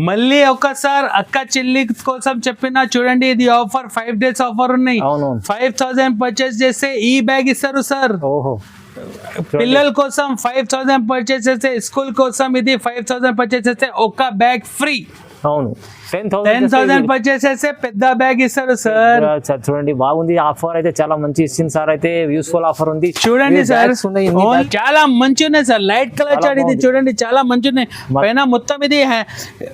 మళ్ళీ ఒకసారి అక్క చెల్లి కోసం చెప్పిన చూడండి, ఇది ఆఫర్ 5 days ఆఫర్ ఉన్నాయి. 5,000 పర్చేస్ చేస్తే ఈ బ్యాగ్ ఇస్తారు సార్. పిల్లల కోసం 5,000 పర్చేస్ చేస్తే, స్కూల్ కోసం ఇది 5,000 పర్చేస్ చేస్తే ఒక బ్యాగ్ ఫ్రీ. అవును, 10,000 పర్చేస్ చేస్తే పెద్ద బ్యాగ్ ఇస్తారు సార్. చూడండి బాగుంది ఆఫర్, అయితే చాలా మంచి ఇస్తుంది సార్. అయితే యూస్ఫుల్ ఆఫర్ ఉంది చూడండి సార్, చాలా మంచి ఉన్నాయి సార్. లైట్ కలర్ చార్ట్ ఇది చూడండి, చాలా మంచి ఉన్నాయి. పైన మొత్తం ఇది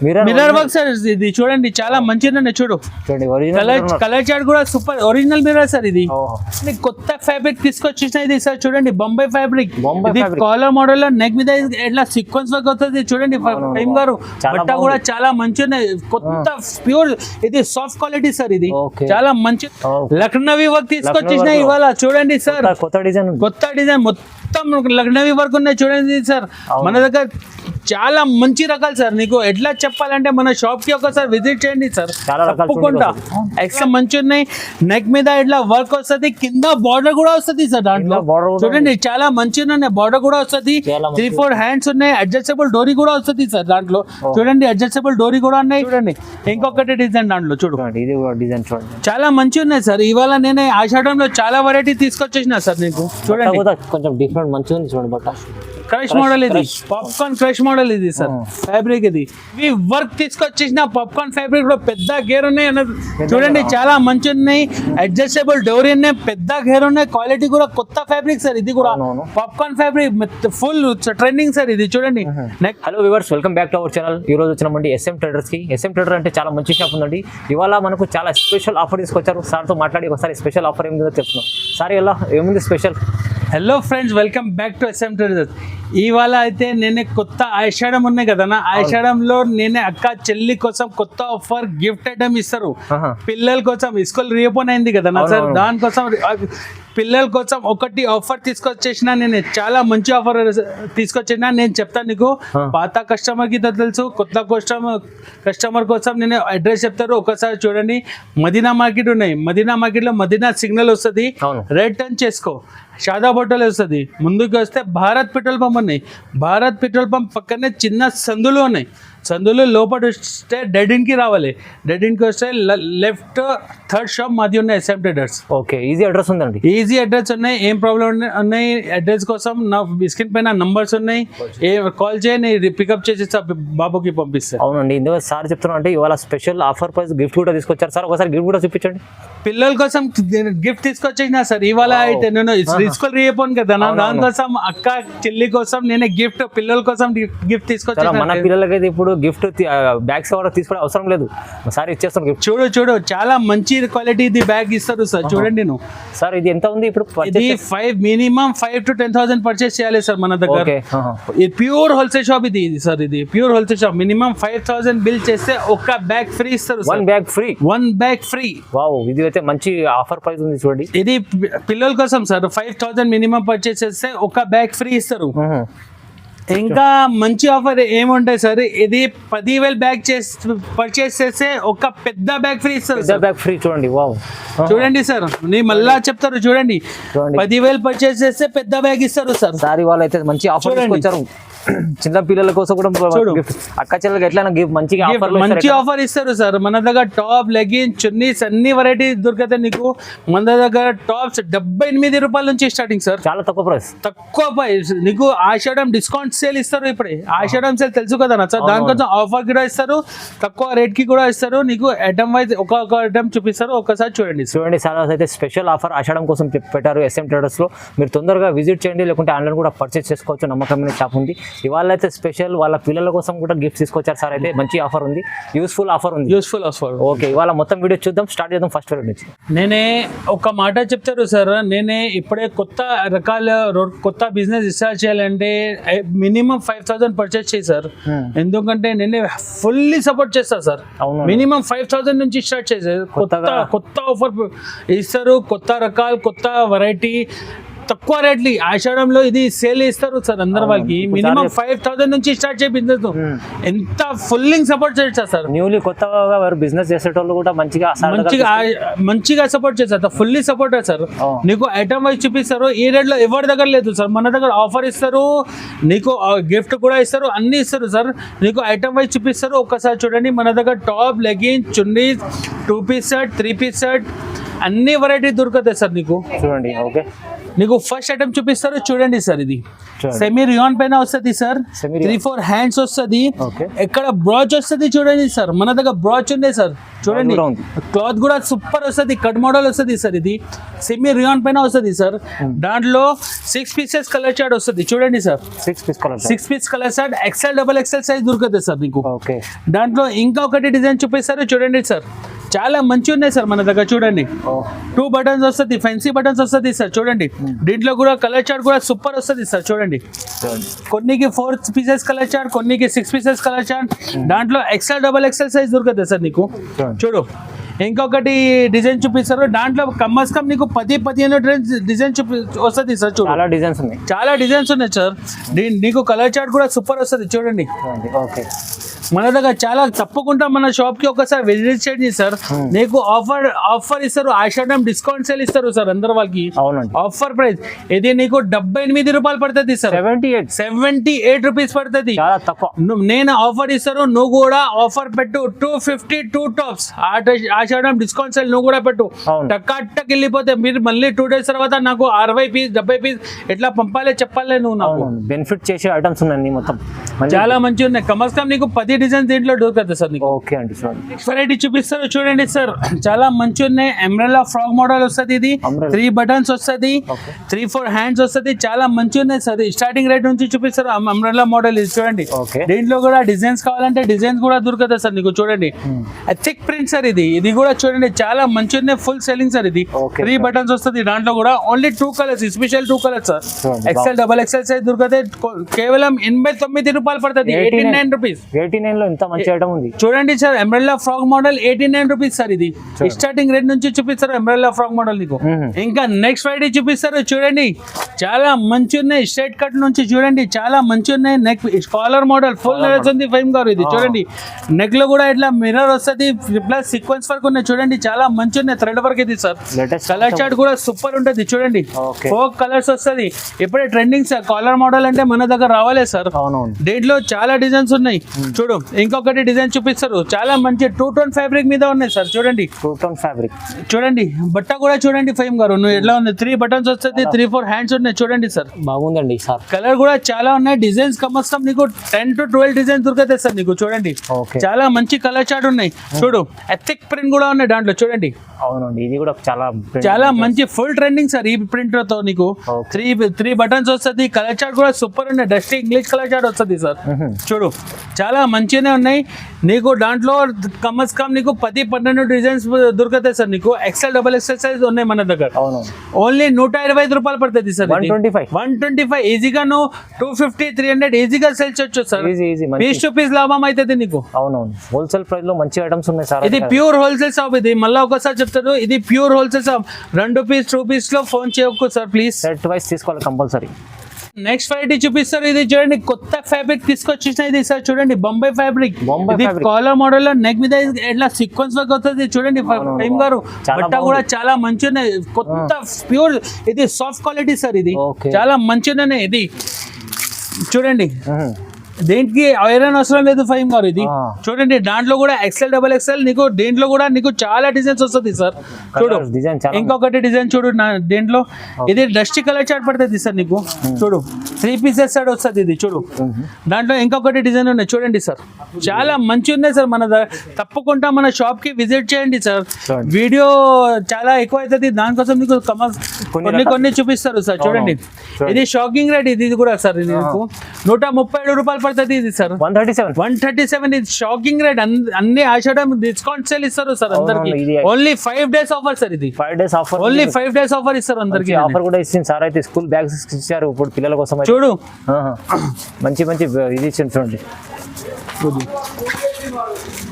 మిర్రర్ వర్క్ సార్. ఇది చూడండి చాలా మంచిగా ఉన్నాయి. చూడు కలర్ చార్ట్ కూడా సూపర్ ఒరిజినల్ మిర్రర్ సార్. ఇది కొత్త ఫ్యాబ్రిక్ తీసుకొచ్చిన ఇది సార్. చూడండి బొంబాయి ఫ్యాబ్రిక్, ఇది కాలర్ మోడల్ లో నెక్ మీద ఎట్లా సీక్వెన్స్ వర్క్ అవుతుంది చూడండి. ఫైమ్ గారు బట్ట కూడా చాలా మంచి ఉన్నాయి. కొత్త ప్యూర్, ఇది సాఫ్ట్ క్వాలిటీ సార్. ఇది చాలా మంచి లక్నవీ వర్క్ తీసుకొచ్చిన ఇవాళ. చూడండి సార్, కొత్త డిజైన్ మొత్తం లక్నవీ వర్క్ ఉన్నాయి చూడండి సార్. మన దగ్గర చాలా మంచి రకాలు సార్. నీకు ఎట్లా చెప్పాలంటే మన షాప్ కి ఒకసారి విజిట్ చేయండి సార్, తప్పకుండా. ఎక్స్ట్రా మంచి ఉన్నాయి. నెక్ మీద ఇట్లా వర్క్ వస్తుంది, కింద బార్డర్ కూడా వస్తుంది సార్. దాంట్లో చూడండి చాలా మంచిగా ఉన్నాయి. బార్డర్ కూడా వస్తుంది, 3-4 హ్యాండ్స్ ఉన్నాయి. అడ్జస్టబుల్ డోరీ కూడా వస్తుంది సార్ దాంట్లో. చూడండి అడ్జస్టబుల్ డోరీ కూడా ఉన్నాయి. చూడండి ఇంకొకటి డిజైన్ దాంట్లో చూడండి, ఇది డిజైన్ చూడండి చాలా మంచిగా ఉన్నాయి సార్. ఇవాళ నేను ఆషాఢంలో చాలా వెరైటీ తీసుకొచ్చేసిన సార్. నీకు చూడండి కొంచెం డిఫరెంట్ మంచిగా ఉంది చూడండి. బట్ట క్రష్ మోడల్, ఇది పాప్కార్న్ క్రష్ మోడల్ ఇది సార్. ఫ్యాబ్రిక్ ఇది వర్క్ తీసుకొచ్చేసిన పాప్కార్న్ ఫ్యాబ్రిక్ లో పెద్ద గేర్ ఉన్నాయి చూడండి, చాలా మంచి ఉన్నాయి. అడ్జస్టబుల్ డోరీ ఉన్నాయి, పెద్ద గేర్ ఉన్నాయి. క్వాలిటీ కూడా కొత్త ఫ్యాబ్రిక్ సార్. ఇది కూడా popcorn fabric full trending sir. ఇది చూడండి. Hello viewers, welcome back to our channel. ఈ రోజు వచ్చినామండి SM ట్రేడర్స్ కి. SM ట్రేడర్ అంటే చాలా మంచి షాప్ ఉందండి. ఇవాళ మనకు చాలా స్పెషల్ ఆఫర్ తీసుకొచ్చారు. సార్ తో మాట్లాడి ఒకసారి స్పెషల్ ఆఫర్ ఏమిందో చెప్తున్నాం. సార్ ఎలా ఏముంది special? Hello friends, welcome back to SM traders. ఇవాళ అయితే నేనే కొత్త ఆషాఢం ఉన్నాయి కదా, ఆషాఢంలో నేనే అక్క చెల్లి కోసం కొత్త ఆఫర్ గిఫ్ట్ ఐటమ్ ఇస్తారు. పిల్లల కోసం స్కూల్ రీఓపెన్ అయింది కదా సార్, దానికోసం పిల్లల కోసం ఒకటి ఆఫర్ తీసుకొచ్చేసిన. నేను చాలా మంచి ఆఫర్ తీసుకొచ్చిన. నేను చెప్తాను నీకు, పాత కస్టమర్ కి తెలుసు, కొత్త కస్టమర్ కోసం నేను అడ్రస్ చెప్తారు. ఒకసారి చూడండి, మదీనా మార్కెట్ ఉన్నాయి. మదీనా మార్కెట్ లో మదీనా సిగ్నల్ వస్తుంది, రైట్ టర్న్ చేసుకో, షాదా హోటల్ వస్తుంది. ముందుకు వస్తే భారత్ పెట్రోల్ పంప్ ఉన్నాయి. భారత్ పెట్రోల్ పంప్ పక్కనే చిన్న సందులు ఉన్నాయి. సందులు లోపల వస్తే డెడ్ ఎండ్ కి రావాలి. డెడ్ ఎండ్ కి వస్తే లెఫ్ట్ 3rd షాప్ మాది ఉన్నాయి SM traders. Okay, easy address ఉందండి. ఈజీ అడ్రస్ ఉన్నాయి. ఏం ప్రాబ్లం ఉన్నాయి అడ్రస్ కోసం నా స్క్రీన్ పైన నంబర్స్ ఉన్నాయి. కాల్ చేయండి, పికప్ చేసి బాబుకి పంపిస్తాను. అవునండి, ఇందులో సార్ చెప్తున్నా అంటే ఇవాళ స్పెషల్ ఆఫర్ ప్రైస్ గిఫ్ట్ కూడా తీసుకొచ్చారు సార్. ఒకసారి గిఫ్ట్ కూడా చూపించండి. పిల్లల కోసం గిఫ్ట్ తీసుకొచ్చేసిన సార్. ఇవాళ అయితే నేను స్కూల్ రీఓపెన్ కదా, దానికోసం అక్క చెల్లి కోసం నేను గిఫ్ట్, పిల్లల కోసం గిఫ్ట్ తీసుకొచ్చాను. మన పిల్లలకైతే ఇప్పుడు గిఫ్ట్ బ్యాగ్స్ తీసుకోవడం అవసరం లేదు సార్, ఇచ్చేస్తాను గిఫ్ట్. చూడు చాలా మంచి క్వాలిటీ ఇది బ్యాగ్ ఇస్తారు సార్. చూడండి నువ్వు సార్, ఇది ఎంత ఉంది ఇప్పుడు? ఇది మినిమం 5,000 to 10,000 పర్చేస్ చేయాలి సార్ మన దగ్గర. ఇది ప్యూర్ హోల్సేల్ షాప్ ఇది సార్. ఇది pure wholesale shop. Minimum 5,000 bill చేస్తే ఒక బ్యాగ్ ఫ్రీ ఇస్తారు. One bag free. వావ్, ఇది అయితే మంచి ఆఫర్ ప్రైస్ ఉంది చూడండి. ఇది పిల్లల కోసం సార్. 5,000 మినిమం పర్చేస్ చేస్తే ఒక బ్యాగ్ ఫ్రీ ఇస్తారు. ఇంకా మంచి ఆఫర్ ఏముంటాయి సార్, ఇది 10,000 బ్యాగ్ పర్చేస్ చేస్తే ఒక పెద్ద బ్యాగ్ ఫ్రీ ఇస్తారు. బ్యాగ్ ఫ్రీ చూడండి. వావ్, చూడండి సార్, నేను మళ్ళా చెప్తారు చూడండి. 10,000 పర్చేస్ చేస్తే పెద్ద బ్యాగ్ ఇస్తారు సార్. సార్ వాళ్ళు అయితే మంచి ఆఫర్ తీసుకొచ్చారు. చిన్న పిల్లల కోసం కూడా అక్క చెల్లెలకి ఎట్లా మంచి ఆఫర్ ఇస్తారు సార్. మన దగ్గర టాప్, లెగిన్, చున్నీస్ అన్ని వెరైటీ దొరుకుతాయి నీకు. మన దగ్గర టాప్స్ 78 రూపాయల నుంచి స్టార్టింగ్ సార్. చాలా తక్కువ ప్రైస్ నీకు. ఆషాఢం డిస్కౌంట్ సేల్ ఇస్తారు. ఇప్పుడే ఆషాఢం సేల్ తెలుసు కదా సార్, దానికోసం ఆఫర్ కూడా ఇస్తారు, తక్కువ రేట్ కి కూడా ఇస్తారు. నీకు ఐటమ్ వైజ్ ఒక్కొక్క ఐటమ్ చూపిస్తారు. ఒకసారి చూడండి సార్, అయితే స్పెషల్ ఆఫర్ ఆషాఢం కోసం పెట్టారు SM ట్రేడర్స్ లో. మీరు తొందరగా విజిట్ చేయండి, లేకుంటే ఆన్లైన్ కూడా పర్చేస్ చేసుకోవచ్చు. నమ్మకమైన షాప్ ఉంది. ఇవాళ అయితే స్పెషల్ వాళ్ళ పిల్లల కోసం కూడా గిఫ్ట్ తీసుకొచ్చారు సార్. అయితే మంచి ఆఫర్ ఉంది, యూస్ఫుల్ ఆఫర్. ఓకే, ఇవాళ మొత్తం వీడియో చూద్దాం. స్టార్ట్ చేద్దాం ఫస్ట్ వీడియో నుంచి. నేనే ఒక మాట చెప్తారు సార్. నేనే ఇప్పుడే కొత్త రకాల కొత్త బిజినెస్ స్టార్ట్ చేయాలంటే మినిమం 5,000 పర్చేస్ చేశారు. ఎందుకంటే నేనే ఫుల్లీ సపోర్ట్ చేస్తా సార్. మినిమం 5,000 నుంచి స్టార్ట్ చేశారు. కొత్త ఆఫర్ ఇస్తారు, కొత్త రకాలు, కొత్త వెరైటీ తక్కువ రేట్లు ఆషాఢంలో ఇది సేల్ ఇస్తారు సార్ అందరు వాళ్ళకి. మినిమం 5,000 నుంచి స్టార్ట్ చేయ బిజినెస్. ఎంత ఫుల్లింగ్ సపోర్ట్ చేస్తారు సార్. న్యూలీ కొత్తగా బిజినెస్ చేసేటోళ్ళు కూడా మంచిగా సపోర్ట్ చేస్తారు. Fully support sir. నీకు ఐటమ్ వైజ్ చూపిస్తారు. ఈ రేట్ లో ఎవరి దగ్గర లేదు సార్. మన దగ్గర ఆఫర్ ఇస్తారు, నీకు గిఫ్ట్ కూడా ఇస్తారు, అన్ని ఇస్తారు సార్. నీకు ఐటమ్ వైజ్ చూపిస్తారు. ఒక్కసారి చూడండి, మన దగ్గర టాప్, లెగిన్, చున్నీ, 2 పీస్ సెట్, 3 పీస్ సెట్ అన్ని వెరైటీ దొరుకుతాయి సార్ నీకు. చూడండి. ఓకే, నీకు ఫస్ట్ ఐటమ్ చూపిస్తారు. చూడండి సార్, ఇది సెమీ రియాన్ పైన వస్తుంది సార్. 3-4 హ్యాండ్స్ వస్తుంది. ఇక్కడ బ్రాచ్ వస్తుంది. చూడండి సార్, మన దగ్గర బ్రాచ్ ఉంది సార్. చూడండి, క్లాత్ కూడా సూపర్ వస్తుంది. కట్ మోడల్ వస్తుంది సార్. ఇది సెమీ రియాన్ పైన వస్తుంది సార్. దాంట్లో 6 పీసెస్ కలర్ చార్ట్ వస్తుంది. చూడండి sir, 6 piece colour chart, XL, XXL size దొరుకుతుంది సార్ నీకు. దాంట్లో ఇంకా ఒకటి డిజైన్ చూపిస్తారు. చూడండి సార్, చాలా మంచి ఉన్నాయి సార్ మన దగ్గర. చూడండి, 2 బటన్స్ వస్తుంది, ఫెన్సీ బటన్స్ వస్తుంది సార్. చూడండి, దీంట్లో కూడా కలర్ చార్ట్ కూడా సూపర్ వస్తుంది సార్. చూడండి, కొన్నికి 4 పీసెస్ కలర్ చార్ట్, కొన్నికి 6 పీసెస్ కలర్ చార్ట్. దాంట్లో XL, XXL సైజ్ దొరుకుతుంది సార్ నీకు. చూడు, ఇంకొకటి డిజైన్ చూపిస్తారు. దాంట్లో కమ్మస్ కమ్ నీకు 10-15 డిజైన్ వస్తుంది సార్. చూడు, చాలా డిజైన్స్ ఉన్నాయి సార్. నీకు కలర్ చార్ట్ కూడా సూపర్ వస్తుంది. చూడండి, మన దగ్గర చాలా. తప్పకుండా మన షాప్ కి ఒకసారి విజిట్ చేయండి సార్. నీకు ఆఫర్ ఇస్తారు. ఆషాఢం డిస్కౌంట్ సేల్ ఇస్తారు సార్ అందరు వాళ్ళకి. ఆఫర్ ప్రైస్ ఇది నీకు 78 రూపాయలు పడుతుంది సార్. 78 రూపీస్ పడుతుంది. నేను ఆఫర్ ఇస్తారు, నువ్వు కూడా ఆఫర్ పెట్టు. 252 టాప్స్ ఆషాఢం డిస్కౌంట్ సేల్ నువ్వు కూడా పెట్టు. టక్ వెళ్ళిపోతే మీరు మళ్ళీ 2 డేస్ తర్వాత నాకు 60 పీస్ 70 పీస్ ఎట్లా పంపాలి చెప్పాలి నువ్వు. నాకు బెనిఫిట్ చేసే ఐటమ్స్ ఉన్నాయి మొత్తం, చాలా మంచిగా ఉన్నాయి. కమస్ కమ్ నీకు 10 డిజైన్ దీంట్లో దొరుకుతుంది సార్ నీకు. ఓకే అండి, వెరైటీ చూపిస్తారు. చూడండి సార్, చాలా మంచి ఉన్నాయి. అంబ్రెల్లా ఫ్రాక్ మోడల్ వస్తుంది. ఇది 3 బటన్స్ వస్తుంది, 3-4 హ్యాండ్స్ వస్తుంది. చాలా మంచి ఉన్నాయి సార్. స్టార్టింగ్ రేట్ నుంచి చూపిస్తారు. అంబ్రెల్లా మోడల్ ఇది చూడండి. దీంట్లో కూడా డిజైన్స్ కావాలంటే డిజైన్స్ కూడా దొరుకుతుంది సార్ నీకు. చూడండి, థిక్ ప్రింట్ సార్. ఇది కూడా చూడండి, చాలా మంచి ఉన్నాయి. Full selling sir. ఇది 3 బటన్స్ వస్తుంది. దాంట్లో కూడా only 2 colours, special 2 colours sir. XL, XXL size దొరుకుతాయి. కేవలం 89 రూపాయలు పడుతుంది. 89 రూపీస్. 89 లో ఎంత మంచి ఐటమ్ ఉంది. చూడండి sir, umbrella frock model 89 rupees sir. ఇది స్టార్టింగ్ రేట్ నుంచి చూపిస్తారు అంబ్రెల్లా ఫ్రాక్ మోడల్ నీకు. ఇంకా నెక్స్ట్ ఫ్రైడే చూపిస్తారు. చూడండి, చాలా మంచి ఉన్నాయి. స్ట్రైట్ కట్ నుంచి చూడండి, చాలా మంచి ఉన్నాయి. నెక్ కాలర్ మోడల్ ఫుల్ నడుస్తుంది ఫైమ్ గారు. ఇది చూడండి, నెక్ లో కూడా ఇట్లా మిర్రర్ వస్తుంది, ప్లస్ సీక్వెన్స్ వర్క్ ఉన్నాయి. చూడండి, చాలా మంచి ఉన్నాయి. థ్రెడ్ వర్క్ ఇది సార్. కలర్ చార్ట్ కూడా సూపర్ ఉంటుంది. చూడండి, 4 కలర్స్ వస్తుంది. ఇప్పుడే ట్రెండింగ్ సార్. కాలర్ మోడల్ అంటే మన దగ్గర రావాలి సార్. దీంట్లో చాలా డిజైన్స్ ఉన్నాయి. చూడు, ఇంకొకటి డిజైన్ చూపిస్తారు. చాలా మంచి 2-టోన్ ఫ్యాబ్రిక్ మీద ఉన్నాయి సార్. చూడండి, 2-టోన్ ఫ్యాబ్రిక్. చూడండి, బట్ట కూడా చూడండి ఫైమ్ గారు. నువ్వు ఎట్లా ఉంది. 3 బటన్స్ వస్తుంది, 3-4 హ్యాండ్స్ ఉన్నాయి. చూడండి సార్, బాగుందండి సార్. కలర్ కూడా చాలా ఉన్నాయి. డిజైన్స్ కమస్తం నీకు 10-12 డిజైన్స్ దొరుకుతాయి సార్ నీకు. చూడండి, చాలా మంచి కలర్ చార్ట్ ఉన్నాయి. చూడు, ఎథిక్ ప్రింట్ కూడా ఉన్నాయి దాంట్లో. చూడండి, అవునండి, ఇది కూడా చాలా మంచి ఫుల్ ట్రెండింగ్ సార్. ఈ ప్రింట్ తో నీకు 3 బటన్స్ వస్తుంది. కలర్ చార్ట్ కూడా సూపర్ ఉన్నాయి. డస్టీ ఇంగ్లీష్ కలర్ చార్ట్ వస్తుంది సార్. చూడు, చాలా మంచిగానే ఉన్నాయి నీకు. దాంట్లో కమస్ కమ్ నీకు 10-12 డిజైన్స్ దొరుకుతాయి సార్ నీకు. XL, XXL సైజ్ ఉన్నాయి మన దగ్గర. ఓన్లీ 125 రూపాయలు పడుతుంది సార్. 125 ఈజీగా నువ్వు 250-300 ఈజీగా సేల్ చేయొచ్చు సార్. పీస్ టు పీస్ లాభం అవుతుంది నీకు. అవునవును, హోల్సేల్ ప్రైస్ లో మంచి ఐటమ్స్ ఉన్నాయి సార్. ఇది ప్యూర్ హోల్సేల్ షాప్. ఇది మళ్ళీ ఒకసారి చెప్తాను, ఇది pure wholesale shop. 2 piece 2 piece లో ఫోన్ చేయకు సార్ ప్లీజ్. సెట్ వైస్ తీసుకోవాలి కంపల్సరీ. నెక్స్ట్ వెరైటీ చూపిస్తారు. ఇది చూడండి, కొత్త ఫ్యాబ్రిక్ తీసుకొచ్చిన ఇది సార్. చూడండి, బొంబాయి ఫ్యాబ్రిక్. ఇది కాలర్ మోడల్ లో నెక్ మీద ఎట్లా సీక్వెన్స్ వర్క్ అవుతుంది. చూడండి ఫైమ్ గారు, బట్ట కూడా చాలా మంచి ఉన్నాయి. కొత్త ప్యూర్, ఇది సాఫ్ట్ క్వాలిటీ సార్. ఇది చాలా మంచిగానే. ఇది చూడండి, దేనికి ఐరన్ అవసరం లేదు ఫైమ్ గారు. ఇది చూడండి, దాంట్లో కూడా XL, XXL నీకు. దీంట్లో కూడా నీకు చాలా డిజైన్స్ వస్తుంది సార్. చూడు, ఇంకొకటి డిజైన్ చూడు దీంట్లో. ఇది డస్టీ కలర్ చార్ట్ పడుతుంది సార్ నీకు. చూడు, 3 పీసెస్ సార్ వస్తుంది. ఇది చూడు, దాంట్లో ఇంకొకటి డిజైన్ ఉన్నాయి. చూడండి సార్, చాలా మంచి ఉన్నాయి సార్. మన తప్పకుండా మన షాప్ కి విజిట్ చేయండి సార్. వీడియో చాలా ఎక్కువ అవుతుంది, దానికోసం నీకు కొన్ని చూపిస్తారు సార్. చూడండి, ఇది షాకింగ్ రేట్. ఇది కూడా సార్, ఇది నీకు 137 రూపాయలు పడుతుంది. ఇది సార్ 137. ఇది షాకింగ్ రేట్. అన్ని ఆషాఢం డిస్కౌంట్ సేల్ ఇస్తారు సార్ అందరికి. Only 5 days offer sir. ఇది 5 days offer. Only 5 days offer ఇస్తారు అందరికి. ఆఫర్ కూడా ఇచ్చింది సార్. అయితే స్కూల్ బ్యాగ్స్ ఇచ్చారు ఇప్పుడు పిల్లల కోసం. చూడు, మంచి ఇది ఇచ్చింది చూడండి.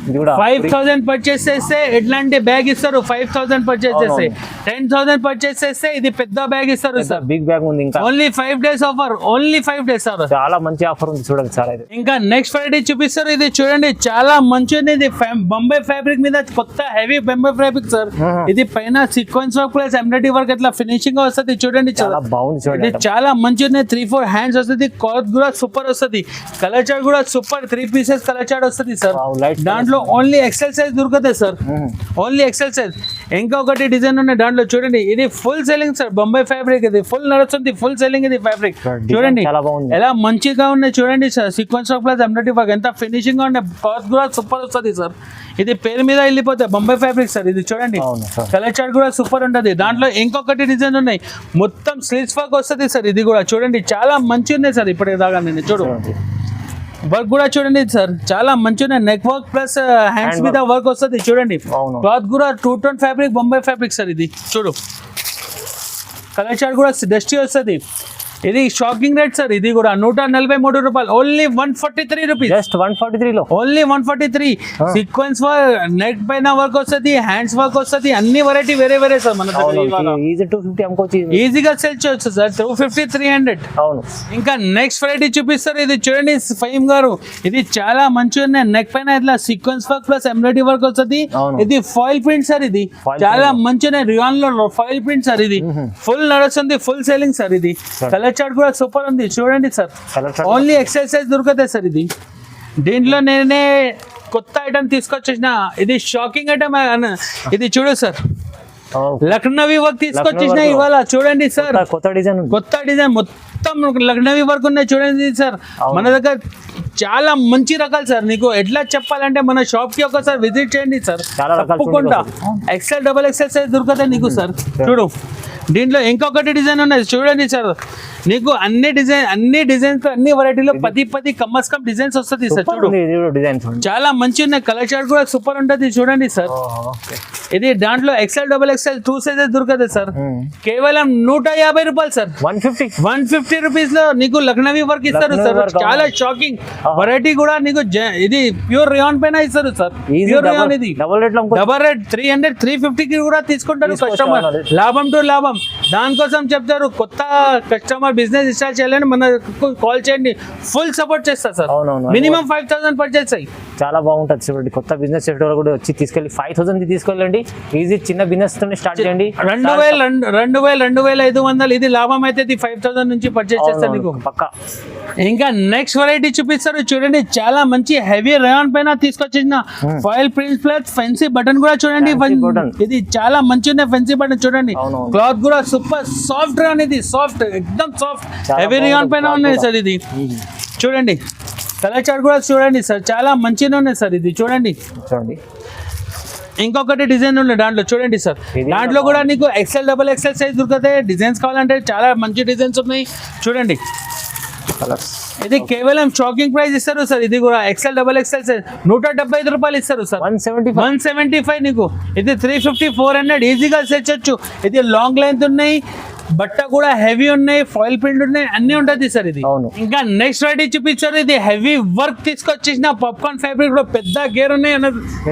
ఇది కూడా 5,000 పర్చేస్ చేస్తే ఎట్లాంటి బ్యాగ్ ఇస్తారు, 5,000 పర్చేస్ చేస్తే 10,000 పర్చేస్ చేస్తే ఇది పెద్ద బ్యాగ్ ఇస్తారు సార్. బిగ్ బ్యాగ్ ఉంది. ఇంకా only 5 days offer, only 5 days sir. చాలా మంచి ఆఫర్ ఉంది చూడండి సార్. ఇది ఇంకా నెక్స్ట్ ఫ్రైడే చూపిస్తారు. ఇది చూడండి చాలా మంచి ఉంది. ఇది బొంబే ఫ్యాబ్రిక్ మీద కొత్త హెవీ బొంబే ఫ్యాబ్రిక్ సార్. ఇది పైన sequence work plus embroidery work ఇట్లా ఫినిషింగ్ గా వస్తుంది చూడండి. చాలా బాగుంది చూడండి. ఇది చాలా మంచి ఉంది. 3-4 హ్యాండ్స్ వస్తుంది. క్లాత్ కూడా సూపర్ వస్తుంది. కలర్ చార్ట్ కూడా సూపర్ 3 pieces కలర్ చార్ట్ వస్తుంది సార్. దాంట్లో ఓన్లీ ఎక్సెల్ సైజ్ దొరుకుతాయి సార్, ఓన్లీ ఎక్సెల్ సైజ్. ఇంకొకటి డిజైన్ ఉన్నాయి దాంట్లో చూడండి. ఇది full selling sir. Bombay fabric ఇది ఫుల్ నడుస్తుంది, ఫుల్ సెల్లింగ్ ఇది ఫ్యాబ్రిక్ చూడండి. ఎలా మంచిగా ఉన్నాయి చూడండి sir. Sequence work plus embroidery work ఎంత ఫినిషింగ్ గా ఉన్నాయి. క్లాత్ కూడా సూపర్ వస్తుంది సార్. ఇది పేరు మీద వెళ్ళిపోతాయి బొంబే ఫ్యాబ్రిక్ సార్. ఇది చూడండి కలర్ చార్ట్ కూడా సూపర్ ఉంటుంది. దాంట్లో ఇంకొకటి డిజైన్ ఉన్నాయి, మొత్తం స్లీవ్స్ వర్క్ వస్తుంది సార్. ఇది కూడా చూడండి చాలా మంచి ఉన్నాయి సార్. ఇప్పటి దాకా నేను చూడండి వర్క్ కూడా చూడండి సార్, చాలా మంచి ఉన్నాయి. నెక్ వర్క్ ప్లస్ హ్యాండ్స్ మీద వర్క్ వస్తుంది చూడండి. క్లాత్ కూడా 2 tone fabric Bombay fabric sir. ఇది చూడు కలర్ చార్ట్ కూడా డస్టీ వస్తుంది. ఇది షాకింగ్ రేట్ సార్. ఇది కూడా 143 రూపాయలు, ఓన్లీ 143 రూపీస్. జస్ట్ 143 లో ఓన్లీ 143. సీక్వెన్స్ వర్క్, నెక్ పైన వర్క్ వస్తుంది, హ్యాండ్స్ వర్క్ వస్తుంది, అన్ని వెరైటీ వేరే వేరే సార్. మన ఈజీ 250 అమ్ముకోవచ్చు, ఈజీగా సెల్ చేయొచ్చు సార్. 250, 300. అవును. ఇంకా నెక్స్ట్ వెరైటీ చూపిస్తారు. ఇది చూడండి ఫహీమ్ గారు, ఇది చాలా మంచిగా ఉన్నాయి. నెక్ పైన ఇట్లా sequence work plus embroidery work వస్తుంది. ఇది ఫాయిల్ ప్రింట్ సార్. ఇది చాలా మంచిగా రియాన్ లో ఫాయిల్ ప్రింట్ సార్. ఇది ఫుల్ నడుస్తుంది, ఫుల్ సెల్లింగ్ సార్. ఇది కలర్ చార్ట్ కూడా సూపర్ ఉంది చూడండి సార్. ఓన్లీ ఎక్సెల్ సైజ్ దొరుకుతాయి సార్. ఇది దీంట్లో నేనే కొత్త ఐటమ్ తీసుకొచ్చేసిన. ఇది షాకింగ్ ఐటమ్. ఇది చూడు సార్, లక్నవీ వర్క్ తీసుకొచ్చేసిన ఇవాళ చూడండి సార్. కొత్త డిజైన్ మొత్తం లక్నవీ వర్క్ ఉన్నాయి చూడండి సార్. మన దగ్గర చాలా మంచి రకాలు సార్. నీకు ఎట్లా చెప్పాలంటే మన షాప్ కి ఒకసారి విజిట్ చేయండి సార్, తప్పకుండా. XL, XXL సైజ్ దొరుకుతాయి నీకు సార్. చూడు దీంట్లో ఇంకొకటి డిజైన్ ఉన్నాయి చూడండి సార్. నీకు అన్ని డిజైన్స్ అన్ని వెరైటీలో 10 కమ్మస్ కమ్ డిజైన్స్ వస్తుంది సార్. చూడు చాలా మంచి ఉన్నాయి. కలర్ చార్ట్ కూడా సూపర్ ఉంటుంది చూడండి సార్. ఇది దాంట్లో XL, XXL 2 సైజెస్ దొరుకుతాయి సార్. కేవలం 150 రూపాయలు సార్. 150 రూపీస్ లో నీకు లక్నవీ వర్క్ ఇస్తారు సార్. చాలా షాకింగ్ వెరైటీ కూడా నీకు. ఇది ప్యూర్ రియాన్ పైన ఇస్తారు సార్. Pure rayon. ఇది డబల్ రేట్ 300, 350 కి కూడా తీసుకుంటారు కస్టమర్. లాభం టు లాభం. దానికోసం చెప్తారు కొత్త కస్టమర్ బిజినెస్ స్టార్ట్ చేయాలని మనకు కాల్ చేయండి, ఫుల్ సపోర్ట్ చేస్తా సార్. మినిమం 5,000 పర్చేస్ అయ్యి. చాలా బాగుంటుంది చూడండి. కొత్త బిజినెస్ చేసేవాళ్ళు కూడా వచ్చి తీసుకెళ్ళి 5,000 తీసుకెళ్ళండి. ఈజీ చిన్న బిజినెస్ తో స్టార్ట్ చేయండి. 2,500 ఇది లాభం అయితే 5,000 నుంచి పర్చేస్ చేస్తారు నీకు పక్కా. ఇంకా నెక్స్ట్ వెరైటీ చూపిస్తారు చూడండి. చాలా మంచి హెవీ రేయాన్ పైన తీసుకొచ్చిన foil print plus fancy button కూడా చూడండి. ఇది చాలా మంచి ఫెన్సీ బటన్ చూడండి. క్లాత్ కూడా సూపర్ సాఫ్ట్ అనేది, సాఫ్ట్ ఎక్దమ్ సాఫ్ట్ హెవీ రేయాన్ పైన ఉన్నాయి సార్. ఇది చూడండి కలర్ చార్ట్ కూడా చూడండి సార్. చాలా మంచిగా ఉన్నాయి సార్. ఇది చూడండి. ఇంకొకటి డిజైన్ ఉన్నాయి దాంట్లో చూడండి సార్. దాంట్లో కూడా నీకు XL, XXL సైజ్ దొరుకుతాయి. డిజైన్స్ కావాలంటే చాలా మంచి డిజైన్స్ ఉన్నాయి చూడండి. ఇది కేవలం షాకింగ్ ప్రైస్ ఇస్తారు సార్. ఇది కూడా XL, XXL సైజ్ 175 రూపాయలు ఇస్తారు సార్. 175 నీకు. ఇది 350, 400 ఈజీగా సెట్ చేయొచ్చు. ఇది లాంగ్ లెంత్ ఉన్నాయి, బట్ట కూడా హెవీ ఉన్నాయి, ఫాయిల్ ప్రింట్ ఉన్నాయి, అన్ని ఉంటుంది సార్. ఇది ఇంకా నెక్స్ట్ వెరైటీ చూపించారు. ఇది హెవీ వర్క్ తీసుకొచ్చేసిన పాప్కార్న్ ఫ్యాబ్రిక్ లో పెద్ద గేర్ ఉన్నాయి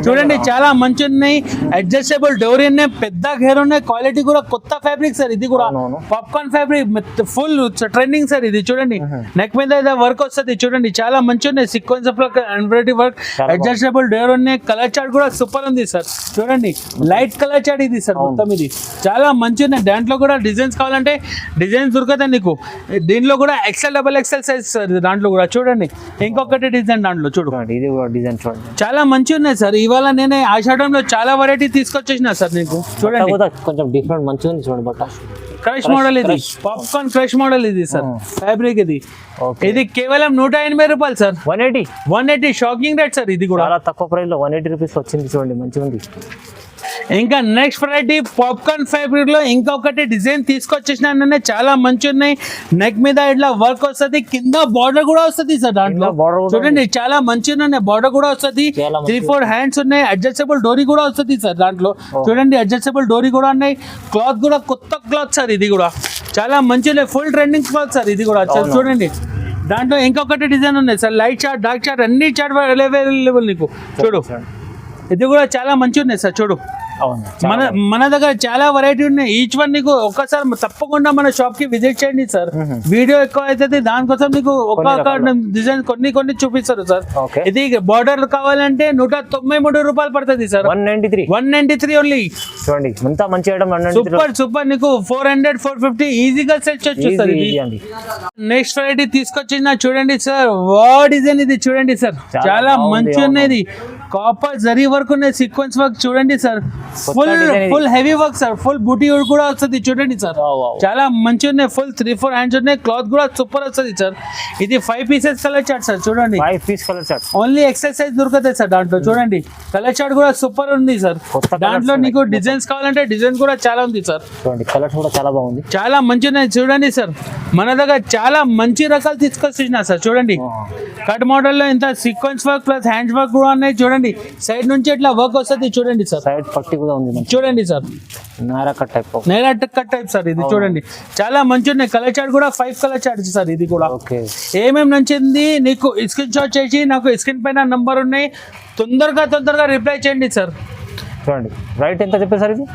చూడండి. చాలా మంచి ఉన్నాయి. అడ్జస్టబుల్ డోర్ ఉన్నాయి, పెద్ద గేర్ ఉన్నాయి. క్వాలిటీ కూడా కొత్త ఫ్యాబ్రిక్ సార్. ఇది కూడా popcorn fabric full trending sir. ఇది చూడండి నెక్ మీద వర్క్ వస్తుంది చూడండి. చాలా మంచి ఉన్నాయి. Sequence embroidery work, adjustable door ఉన్నాయి. కలర్ చార్ట్ కూడా సూపర్ ఉంది సార్. చూడండి లైట్ కలర్ చార్ట్ ఇది సార్ మొత్తం. ఇది చాలా మంచి ఉన్నాయి. దాంట్లో కూడా డిజైన్స్ కావాలంటే డిజైన్స్ దొరుకుతాయి నీకు. దీంట్లో కూడా XL, XXL సైజ్ సార్. దాంట్లో కూడా చూడండి ఇంకొకటి డిజైన్ దాంట్లో చూడండి. ఇది డిజైన్ చూడండి చాలా మంచి ఉన్నాయి సార్. ఇవాళ నేనే ఆషాఢంలో చాలా వెరైటీ తీసుకొచ్చేసిన సార్ నీకు. చూడండి కొంచెం డిఫరెంట్ మంచిగా ఉంది చూడండి. బట్ట క్రష్ మోడల్. ఇది పాప్కార్న్ క్రష్ మోడల్ ఇది సార్ ఫ్యాబ్రిక్. ఇది కేవలం 180 రూపాయలు సార్. 180 shocking rate sir. ఇది కూడా చాలా తక్కువ ప్రైస్ లో 180 రూపీస్ వచ్చింది చూడండి. మంచిగా ఉంది. ఇంకా నెక్స్ట్ వెరైటీ పాప్కార్న్ ఫ్యాబ్రిక్ లో ఇంకొకటి డిజైన్ తీసుకొచ్చేసిన చాలా మంచి ఉన్నాయి. నెక్ మీద ఇట్లా వర్క్ వస్తుంది, కింద బార్డర్ కూడా వస్తుంది సార్. దాంట్లో చూడండి చాలా మంచిగా ఉన్నాయి. బార్డర్ కూడా వస్తుంది, 3-4 హ్యాండ్స్ ఉన్నాయి. అడ్జస్టబుల్ డోరీ కూడా వస్తుంది సార్. దాంట్లో చూడండి అడ్జస్టబుల్ డోరీ కూడా ఉన్నాయి. క్లాత్ కూడా కొత్త క్లాత్ సార్. ఇది కూడా చాలా మంచి ఫుల్ ట్రెండింగ్ క్లాత్ సార్. ఇది కూడా చూడండి. దాంట్లో ఇంకొకటి డిజైన్ ఉన్నాయి sir. Light chart, dark chart అన్ని చార్ట్ అవైలబుల్ నీకు. చూడు ఇది కూడా చాలా మంచిగా ఉన్నాయి సార్ చూడు. అవును మన దగ్గర చాలా వెరైటీ ఉన్నాయి. ఈచ్ వన్ నీకు ఒక్కసారి తప్పకుండా మన షాప్ కి విజిట్ చేయండి సార్. వీడియో ఎక్కువ అవుతుంది, దానికోసం నీకు ఒక్క డిజైన్ కొన్ని చూపిస్తారు సార్. ఇది బార్డర్ కావాలంటే 193 రూపాయలు పడుతుంది సార్. 193 ఓన్లీ. చూడండి ఎంత మంచి ఐటమ్. సూపర్ నీకు 400 450 ఈజీగా సెట్ చేయొచ్చు సార్. నెక్స్ట్ వెరైటీ తీసుకొచ్చిన చూడండి సార్. డిజైన్ ఇది చూడండి సార్, చాలా మంచిగా ఉన్నది. కాపర్ జరీ వర్క్ ఉన్నాయి, సీక్వెన్స్ వర్క్ చూడండి sir. Full heavy work sir, full buti కూడా వస్తుంది చూడండి సార్. చాలా మంచిగా ఉన్నాయి, ఫుల్ 3-4 హ్యాండ్స్ ఉన్నాయి. క్లాత్ కూడా సూపర్ వస్తుంది సార్. ఇది 5 పీసెస్ కలర్ చార్ట్ సార్ చూడండి. 5 piece colour chart only XL size దొరుకుతాయి సార్ దాంట్లో. చూడండి కలర్ చార్ట్ కూడా సూపర్ ఉంది సార్. దాంట్లో నీకు డిజైన్స్ కావాలంటే డిజైన్ కూడా చాలా ఉంది సార్. చూడండి కలర్స్ కూడా చాలా బాగుంది, చాలా మంచిగా ఉన్నాయి చూడండి సార్. మన దగ్గర చాలా మంచి రకాలు తీసుకొచ్చిన సార్. చూడండి కట్ మోడల్ లో ఇంత sequence work plus hands work కూడా ఉన్నాయి చూడండి. సైడ్ నుంచి ఇట్లా వర్క్ వస్తుంది చూడండి సార్. సైడ్ పట్టి కూడా ఉంది చూడండి sir. Naira cut type sir ఇది చూడండి. చాలా మంచి ఉన్నాయి. కలర్ చార్ట్ కూడా 5 కలర్ చార్ట్ సార్. ఇది కూడా ఏమేమి నచ్చింది నీకు స్క్రీన్ షాట్ చేసి నాకు స్క్రీన్ పైన నంబర్ ఉన్నాయి, తొందరగా రిప్లై చేయండి సార్. చూడండి రైట్ ఎంత చెప్పారు సార్? ఇది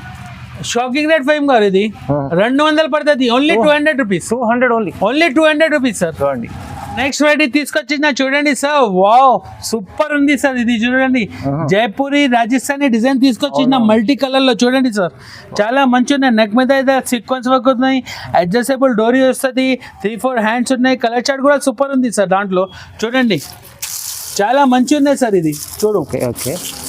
షాకింగ్ రేట్ 5 గారు. ఇది 200 పడుతుంది. Only 200 rupees. 200 only 200 rupees sir. చూడండి నెక్స్ట్ వెరైటీ తీసుకొచ్చిన చూడండి సార్. వావ్ సూపర్ ఉంది సార్. ఇది చూడండి జైపూరి రాజస్థానీ డిజైన్ తీసుకొచ్చిన మల్టీ కలర్ లో చూడండి సార్. చాలా మంచి ఉన్నాయి. నెక్ మీద అయితే సీక్వెన్స్ వర్క్ ఉన్నాయి, అడ్జస్టబుల్ డోరీ వస్తుంది, 3-4 హ్యాండ్స్ ఉన్నాయి. కలర్ చార్ట్ కూడా సూపర్ ఉంది సార్ దాంట్లో. చూడండి చాలా మంచి ఉన్నాయి సార్. ఇది చూడు